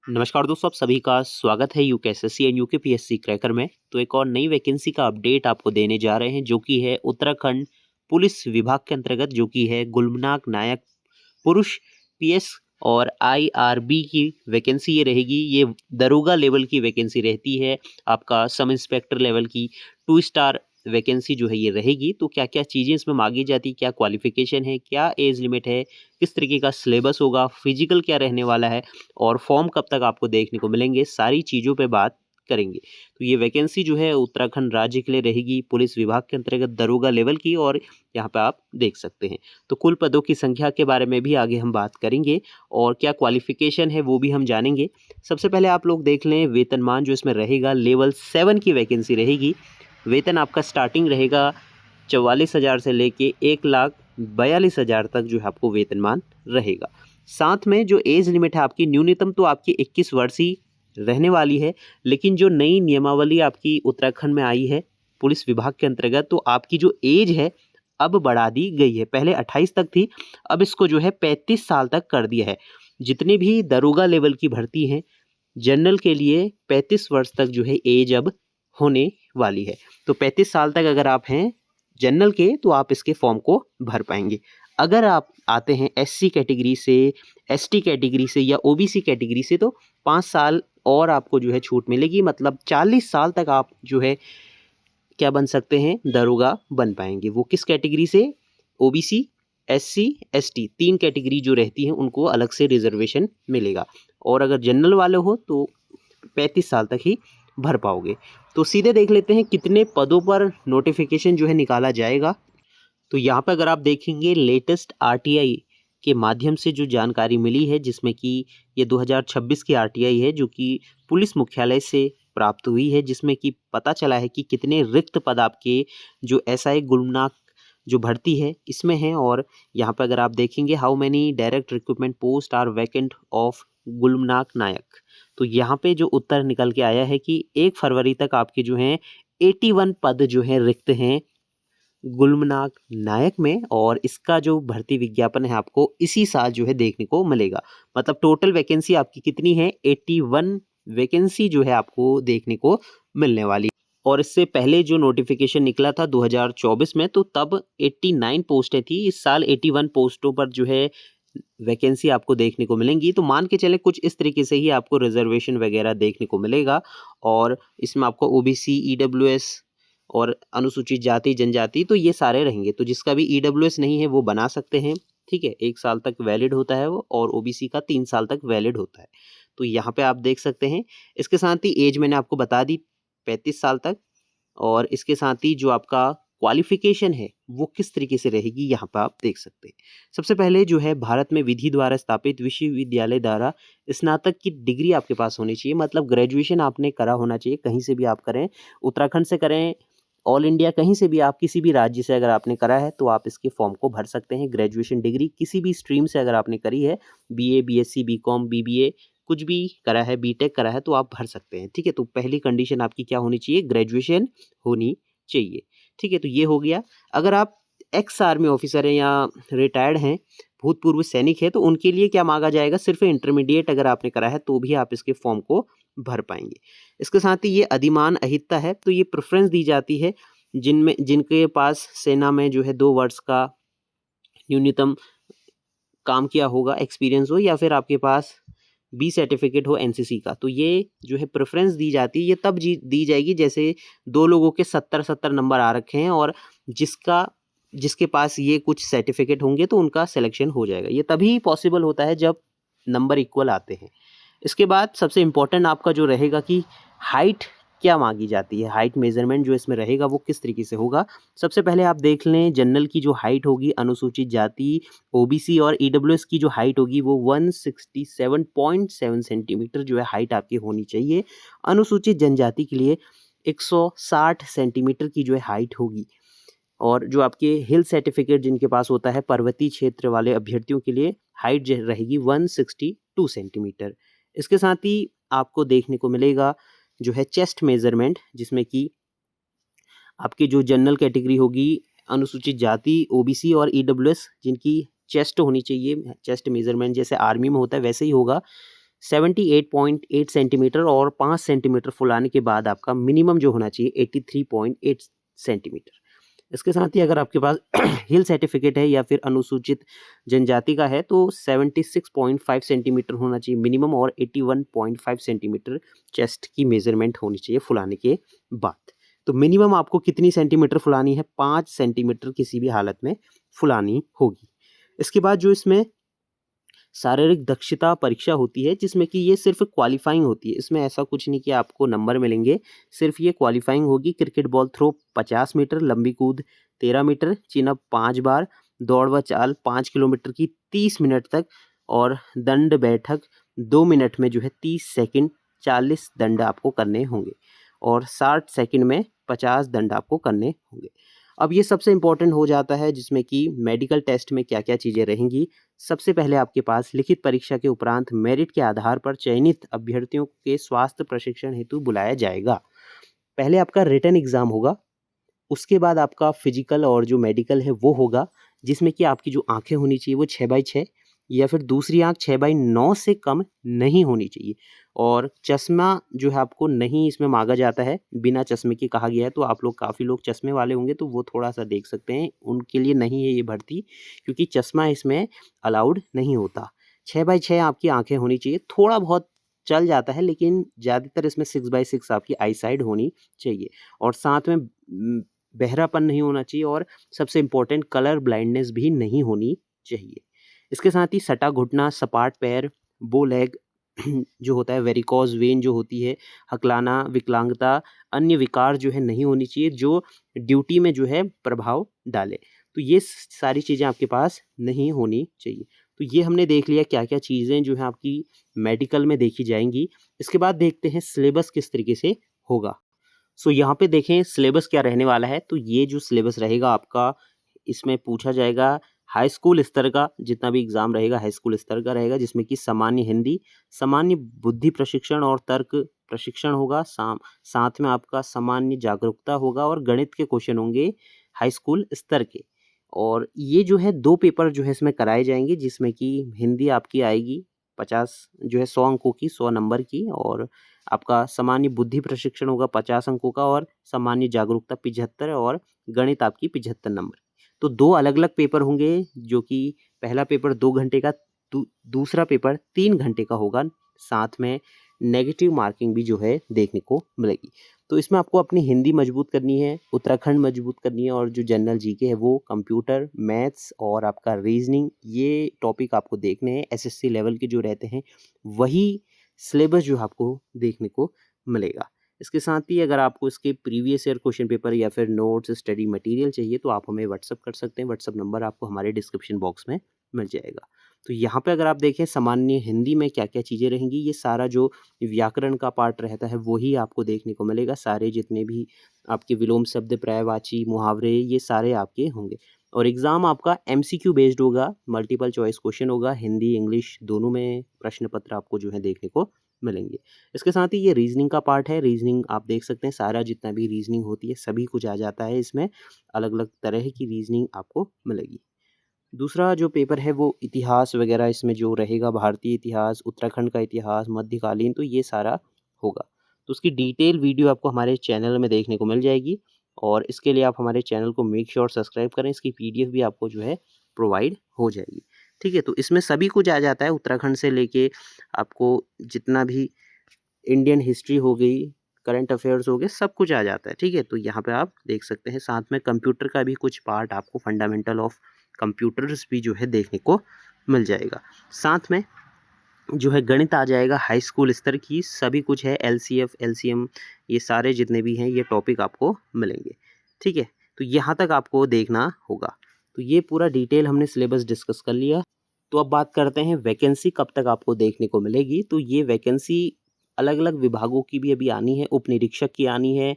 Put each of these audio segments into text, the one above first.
नमस्कार दोस्तों, आप सभी का स्वागत है यूकेएसएससी एंड यूकेपीएससी क्रैकर में। तो एक और नई वैकेंसी का अपडेट आपको देने जा रहे हैं, जो कि है उत्तराखंड पुलिस विभाग के अंतर्गत, जो कि है गुलमनाग नायक पुरुष पीएस और आईआरबी की वैकेंसी ये रहेगी। ये दरोगा लेवल की वैकेंसी रहती है, आपका सब इंस्पेक्टर लेवल की 2 स्टार वैकेंसी जो है ये रहेगी। तो क्या क्या चीज़ें इसमें मांगी जाती, क्या क्वालिफिकेशन है, क्या एज लिमिट है, किस तरीके का सिलेबस होगा, फिजिकल क्या रहने वाला है और फॉर्म कब तक आपको देखने को मिलेंगे, सारी चीज़ों पे बात करेंगे। तो ये वैकेंसी जो है उत्तराखंड राज्य के लिए रहेगी, पुलिस विभाग के अंतर्गत दरोगा लेवल की, और यहाँ पे आप देख सकते हैं। तो कुल पदों की संख्या के बारे में भी आगे हम बात करेंगे और क्या क्वालिफिकेशन है वो भी हम जानेंगे। सबसे पहले आप लोग देख लें वेतनमान जो इसमें रहेगा, लेवल 7 की वैकेंसी रहेगी। वेतन आपका स्टार्टिंग रहेगा 44,000 से लेके 1,42,000 तक जो है आपको वेतनमान रहेगा। साथ में जो एज लिमिट है आपकी, न्यूनतम तो आपकी 21 वर्ष ही रहने वाली है, लेकिन जो नई नियमावली आपकी उत्तराखंड में आई है पुलिस विभाग के अंतर्गत, तो आपकी जो एज है अब बढ़ा दी गई है। पहले 28 तक थी, अब इसको जो है 35 साल तक कर दिया है। जितने भी दरोगा लेवल की भर्ती हैं जनरल के लिए 35 वर्ष तक जो है एज अब होने वाली है। तो 35 साल तक अगर आप हैं जनरल के, तो आप इसके फॉर्म को भर पाएंगे। अगर आप आते हैं एससी कैटेगरी से, एसटी कैटेगरी से या ओबीसी कैटेगरी से, तो 5 साल और आपको जो है छूट मिलेगी। मतलब 40 साल तक आप जो है क्या बन सकते हैं, दरोगा बन पाएंगे। वो किस कैटेगरी से? ओबीसी, एससी, एसटी, 3 कैटेगरी जो रहती हैं उनको अलग से रिजर्वेशन मिलेगा। और अगर जनरल वाले हो तो 35 साल तक ही भर पाओगे। तो सीधे देख लेते हैं कितने पदों पर नोटिफिकेशन जो है निकाला जाएगा। तो यहाँ पर अगर आप देखेंगे लेटेस्ट आरटीआई के माध्यम से जो जानकारी मिली है, जिसमें कि ये 2026 की आरटीआई है जो कि पुलिस मुख्यालय से प्राप्त हुई है, जिसमें कि पता चला है कि कितने रिक्त पद आपके जो एसआई गुलमनाग जो भर्ती है इसमें है। और यहाँ पर अगर आप देखेंगे how many direct recruitment post are vacant of गुलमनाग नायक, तो यहाँ पे जो उत्तर निकल के आया है कि 1 फरवरी तक आपके जो हैं 81 पद जो हैं रिक्त हैं गुलमनाग नायक में। और इसका जो भर्ती विज्ञापन है आपको इसी साल जो है देखने को मिलेगा। मतलब टोटल वैकेंसी आपकी कितनी है? 81 वैकेंसी जो है आपको देखने को मिलने वाली। और इससे पहले जो नोटिफिकेशन निकला था 2024 में, तो तब 89 पोस्टें थी। इस साल 81 पोस्टों पर जो है वैकेंसी आपको देखने को मिलेंगी। तो मान के चले कुछ इस तरीके से ही आपको रिजर्वेशन वगैरह देखने को मिलेगा। और इसमें आपको ओबीसी, ईडब्ल्यूएस और अनुसूचित जाति जनजाति, तो ये सारे रहेंगे। तो जिसका भी ईडब्ल्यूएस नहीं है वो बना सकते हैं, ठीक है। 1 साल तक वैलिड होता है वो, और ओबीसी का 3 साल तक वैलिड होता है। तो यहाँ पे आप देख सकते हैं। इसके साथ ही एज मैंने आपको बता दी 35 साल तक। और इसके साथ ही जो आपका क्वालिफिकेशन है वो किस तरीके से रहेगी, यहाँ पर आप देख सकते हैं। सबसे पहले जो है भारत में विधि द्वारा स्थापित विश्वविद्यालय द्वारा स्नातक की डिग्री आपके पास होनी चाहिए। मतलब ग्रेजुएशन आपने करा होना चाहिए, कहीं से भी आप करें, उत्तराखंड से करें, ऑल इंडिया कहीं से भी, आप किसी भी राज्य से अगर आपने करा है तो आप इसके फॉर्म को भर सकते हैं। ग्रेजुएशन डिग्री किसी भी स्ट्रीम से अगर आपने करी है, बीए, बीएससी, बीकॉम, बीबीए, कुछ भी करा है, बीटेक करा है, तो आप भर सकते हैं, ठीक है। तो पहली कंडीशन आपकी क्या होनी चाहिए? ग्रेजुएशन होनी चाहिए, ठीक है। तो ये हो गया। अगर आप एक्स आर्मी ऑफिसर हैं या रिटायर्ड हैं, भूतपूर्व सैनिक है, तो उनके लिए क्या मांगा जाएगा? सिर्फ इंटरमीडिएट अगर आपने करा है तो भी आप इसके फॉर्म को भर पाएंगे। इसके साथ ही ये अधिमान अहिता है, तो ये प्रेफरेंस दी जाती है जिनके पास सेना में जो है 2 वर्ष का न्यूनतम काम किया होगा, एक्सपीरियंस हो, या फिर आपके पास बी सर्टिफिकेट हो एनसीसी का। तो ये जो है प्रेफरेंस दी जाती है। ये तब दी जाएगी जैसे 2 लोगों के 70-70 नंबर आ रखे हैं, और जिसके पास ये कुछ सर्टिफिकेट होंगे तो उनका सिलेक्शन हो जाएगा। ये तभी पॉसिबल होता है जब नंबर इक्वल आते हैं। इसके बाद सबसे इम्पोर्टेंट आपका जो रहेगा कि हाइट क्या मांगी जाती है, हाइट मेजरमेंट जो इसमें रहेगा वो किस तरीके से होगा। सबसे पहले आप देख लें जनरल की जो हाइट होगी, अनुसूचित जाति, ओबीसी और ईडब्ल्यूएस की जो हाइट होगी वो 167.7 सेंटीमीटर जो है हाइट आपकी होनी चाहिए। अनुसूचित जनजाति के लिए 160 सेंटीमीटर की जो है हाइट होगी। और जो आपके हिल सर्टिफिकेट जिनके पास होता है, पर्वतीय क्षेत्र वाले अभ्यर्थियों के लिए हाइट जो रहेगी 162 सेंटीमीटर। इसके साथ ही आपको देखने को मिलेगा जो है चेस्ट मेजरमेंट, जिसमें कि आपकी जो जनरल कैटेगरी होगी, अनुसूचित जाति, ओबीसी और ईडब्ल्यूएस, जिनकी चेस्ट होनी चाहिए, चेस्ट मेजरमेंट जैसे आर्मी में होता है वैसे ही होगा। 78.8 सेंटीमीटर और 5 सेंटीमीटर फुलाने के बाद आपका मिनिमम जो होना चाहिए 83.8 सेंटीमीटर। इसके साथ ही अगर आपके पास हिल सर्टिफिकेट है या फिर अनुसूचित जनजाति का है तो 76.5 सेंटीमीटर होना चाहिए मिनिमम और 81.5 सेंटीमीटर चेस्ट की मेजरमेंट होनी चाहिए फुलाने के बाद। तो मिनिमम आपको कितनी सेंटीमीटर फुलानी है? 5 सेंटीमीटर किसी भी हालत में फुलानी होगी। इसके बाद जो इसमें शारीरिक दक्षता परीक्षा होती है जिसमें कि ये सिर्फ क्वालिफाइंग होती है, इसमें ऐसा कुछ नहीं कि आपको नंबर मिलेंगे, सिर्फ ये क्वालिफाइंग होगी। क्रिकेट बॉल थ्रो 50 मीटर, लंबी कूद 13 मीटर, चिन अप 5 बार, दौड़ व चाल 5 किलोमीटर की 30 मिनट तक और दंड बैठक 2 मिनट में जो है 30 सेकंड 40 दंड आपको करने होंगे और 60 सेकंड में 50 दंड आपको करने होंगे। अब ये सबसे इम्पोर्टेंट हो जाता है जिसमें कि मेडिकल टेस्ट में क्या क्या चीज़ें रहेंगी। सबसे पहले आपके पास लिखित परीक्षा के उपरांत मेरिट के आधार पर चयनित अभ्यर्थियों के स्वास्थ्य प्रशिक्षण हेतु बुलाया जाएगा। पहले आपका रिटन एग्ज़ाम होगा, उसके बाद आपका फिजिकल और जो मेडिकल है वो होगा, जिसमें कि आपकी जो आँखें होनी चाहिए वो 6/6 या फिर दूसरी आँख 6/9 से कम नहीं होनी चाहिए और चश्मा जो है आपको नहीं इसमें माँगा जाता है, बिना चश्मे के कहा गया है। तो आप लोग काफ़ी लोग चश्मे वाले होंगे तो वो थोड़ा-सा देख सकते हैं, उनके लिए नहीं है ये भर्ती क्योंकि चश्मा इसमें अलाउड नहीं होता। 6/6 आपकी आँखें होनी चाहिए, थोड़ा बहुत चल जाता है लेकिन ज़्यादातर इसमें 6/6 आपकी आई साइड होनी चाहिए और साथ में बहरापन नहीं होना चाहिए और सबसे इम्पोर्टेंट कलर ब्लाइंडनेस भी नहीं होनी चाहिए। इसके साथ ही सटा घुटना, सपाट पैर, बो लेग जो होता है, वेरिकोज वेन जो होती है, हकलाना, विकलांगता, अन्य विकार जो है नहीं होनी चाहिए जो ड्यूटी में जो है प्रभाव डाले। तो ये सारी चीज़ें आपके पास नहीं होनी चाहिए। तो ये हमने देख लिया क्या-क्या चीज़ें जो हैं आपकी मेडिकल में देखी जाएँगी। इसके बाद देखते हैं सिलेबस किस तरीके से होगा। सो यहाँ पे देखें सिलेबस क्या रहने वाला है। तो ये जो सिलेबस रहेगा आपका, इसमें पूछा जाएगा हाई स्कूल स्तर का, जितना भी एग्ज़ाम रहेगा हाई स्कूल स्तर का रहेगा, जिसमें कि सामान्य हिंदी, सामान्य बुद्धि प्रशिक्षण और तर्क प्रशिक्षण होगा। साथ में आपका सामान्य जागरूकता होगा और गणित के क्वेश्चन होंगे हाई स्कूल स्तर के। और ये जो है 2 पेपर जो है इसमें कराए जाएंगे, जिसमें कि हिंदी आपकी आएगी 50 जो है 100 अंकों की, 100 नंबर की और आपका सामान्य बुद्धि प्रशिक्षण होगा 50 अंकों का और सामान्य जागरूकता 75 और गणित आपकी 75 नंबर। तो 2 अलग-अलग पेपर होंगे जो कि पहला पेपर 2 घंटे का, दूसरा पेपर 3 घंटे का होगा। साथ में नेगेटिव मार्किंग भी जो है देखने को मिलेगी। तो इसमें आपको अपनी हिंदी मजबूत करनी है, उत्तराखंड मजबूत करनी है और जो जनरल जीके है वो, कंप्यूटर, मैथ्स और आपका रीजनिंग, ये टॉपिक आपको देखने हैं। एसएससी लेवल के जो रहते हैं वही सिलेबस जो आपको देखने को मिलेगा। इसके साथ ही अगर आपको इसके प्रीवियस ईयर क्वेश्चन पेपर या फिर नोट्स, स्टडी मटेरियल चाहिए तो आप हमें व्हाट्सअप कर सकते हैं। व्हाट्सअप नंबर आपको हमारे डिस्क्रिप्शन बॉक्स में मिल जाएगा। तो यहाँ पे अगर आप देखें सामान्य हिंदी में क्या-क्या चीज़ें रहेंगी, ये सारा जो व्याकरण का पार्ट रहता है वही आपको देखने को मिलेगा। सारे जितने भी आपके विलोम शब्द, पर्यायवाची, मुहावरे, ये सारे आपके होंगे और एग्ज़ाम आपका एमसीक्यू बेस्ड होगा, मल्टीपल चॉइस क्वेश्चन होगा। हिंदी, इंग्लिश दोनों में प्रश्न पत्र आपको जो है देखने को मिलेंगे। इसके साथ ही ये रीजनिंग का पार्ट है। रीजनिंग आप देख सकते हैं, सारा जितना भी रीजनिंग होती है सभी कुछ आ जाता है इसमें। अलग-अलग तरह की रीजनिंग आपको मिलेगी। दूसरा जो पेपर है वो इतिहास वगैरह इसमें जो रहेगा, भारतीय इतिहास, उत्तराखंड का इतिहास, मध्यकालीन, तो ये सारा होगा। तो उसकी डिटेल वीडियो आपको हमारे चैनल में देखने को मिल जाएगी और इसके लिए आप हमारे चैनल को मेक श्योर सब्सक्राइब करें। इसकी पीडीएफ भी आपको जो है प्रोवाइड हो जाएगी। ठीक है, तो इसमें सभी कुछ आ जाता है, उत्तराखंड से लेके आपको जितना भी इंडियन हिस्ट्री हो गई, करंट अफेयर्स हो गए, सब कुछ आ जाता है। ठीक है, तो यहाँ पे आप देख सकते हैं। साथ में कंप्यूटर का भी कुछ पार्ट आपको, फंडामेंटल ऑफ कंप्यूटर्स भी जो है देखने को मिल जाएगा। साथ में जो है गणित आ जाएगा हाई स्कूल स्तर की, सभी कुछ है, एलसीएफ, एलसीएम, ये सारे जितने भी हैं ये टॉपिक आपको मिलेंगे। ठीक है, तो यहाँ तक आपको देखना होगा। तो ये पूरा डिटेल हमने सिलेबस डिस्कस कर लिया। तो अब बात करते हैं वैकेंसी कब तक आपको देखने को मिलेगी। तो ये वैकेंसी अलग-अलग विभागों की भी अभी आनी है, उप निरीक्षक की आनी है,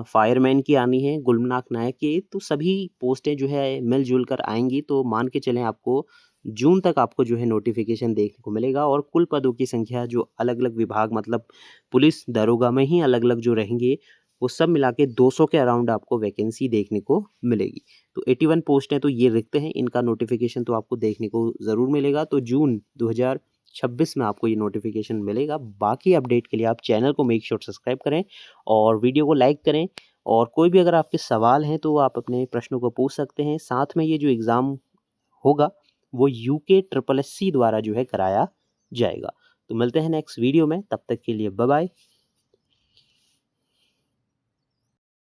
फायरमैन की आनी है, गुल्मनाक नायक की, तो सभी पोस्टें जो है मिल-जुल कर आएँगी। तो मान के चलें आपको जून तक आपको जो है नोटिफिकेशन देखने को मिलेगा और कुल पदों की संख्या जो अलग-अलग विभाग, मतलब पुलिस दरोगा में ही अलग-अलग जो रहेंगे, वो सब मिला के 200 के अराउंड आपको वैकेंसी देखने को मिलेगी। तो 81 पोस्ट हैं तो ये रिक्त हैं, इनका नोटिफिकेशन तो आपको देखने को ज़रूर मिलेगा। तो जून 26 में आपको ये नोटिफिकेशन मिलेगा। बाकी अपडेट के लिए आप चैनल को मेक श्योर सब्सक्राइब करें और वीडियो को लाइक करें। और कोई भी अगर आपके सवाल हैं तो आप अपने प्रश्नों को पूछ सकते हैं। साथ में ये जो एग्ज़ाम होगा वो यूके SSSC द्वारा जो है कराया जाएगा। तो मिलते हैं नेक्स्ट वीडियो में, तब तक के लिए बाय बाय।